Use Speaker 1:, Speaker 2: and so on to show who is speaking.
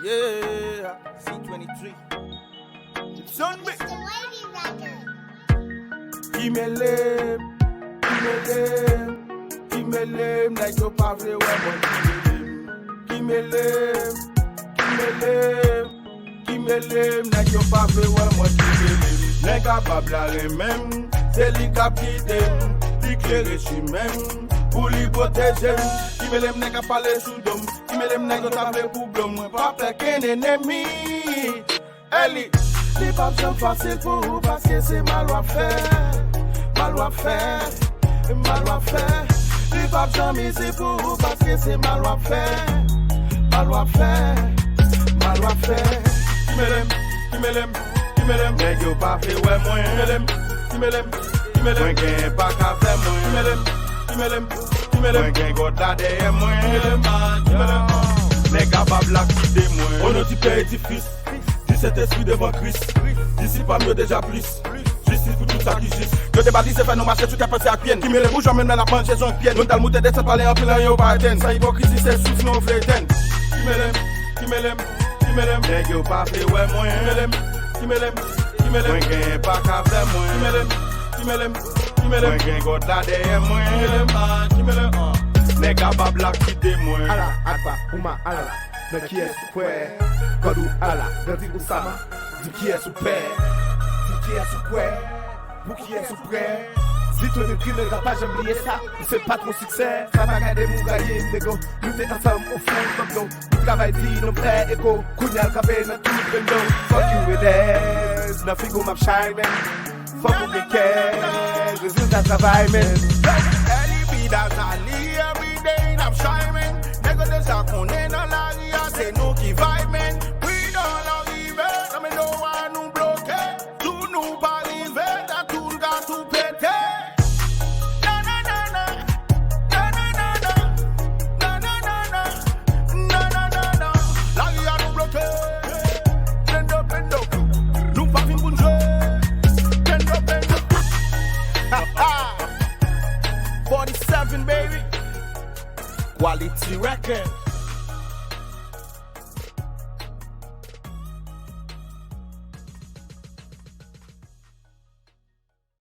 Speaker 1: Yeah, C23. Sunbeam. Kimelem, like your pavle wè Kimelem, like your pavle wè Nèga bablare même, c'est li kap guidem, li klere chi même, pou li protejem. Kimelem nèga pale sou dom, Kimelem nèga table pou blom, pa pleke ennemi. Eli, li pa bjan facile pour ou parce que c'est mal wap fè. Li pa bjan mise pou ou parce que c'est mal wap fè. Kimelem, nèg yo pa fè wè mwen. Kimelem, mwen gen pa ka fè mwen. Kimelem, mwen gen god la deye mwen. Nèg a bab la kide mwen. On a ti père et ti fils, 17 esprit devant Christ. D'ici pas mieux déjà plus. Justice pour tout ça qui juste. Yo te balisé fait nos marchés tout est pensé à pienne. Kimelem ou j'emmène la manger son pienne. Non talmoute de cette parler en plein yo pas ten. Sa hypocrisie c'est sous non vleten. Kimelem, nèg yo pa fè wè mwen. Kimelem, mwen gen pa ka fè mwen. Kimelem, mwen gen god la deye mwen. Nèg a bab la kide mwen.
Speaker 2: Ala, akba, uma, ala, de qui est sous père. God ou ala, de di ou sama, di qui est sous père. Di qui est sous père, ou qui est sous près. Si toi ne crime, ne pas jamais oublier ça. C'est pas trop succès. Ça va garder mon gaillé, négo. Nous t'es ensemble au fond comme nous. Nous travaillons dit, nos frères égo. Kounyal kabé, n'a tout le monde. Fuck you with this. Nothing go my shine, man. Fuck with the cash. Résultat travail, man.
Speaker 1: Eli vida sali every day, I'm shining. Nègre de ça qu'on est dans la ria, c'est nous qui vibe, man. Oui, dans l'arrivée, ça me doit à nous bloquer. Tout nous pas arriver, t'as tout le gars tout pété. La ria nous bloquer. Bendo. Nous pas fin pour nous jouer. Bendo. 47 baby. Quality record.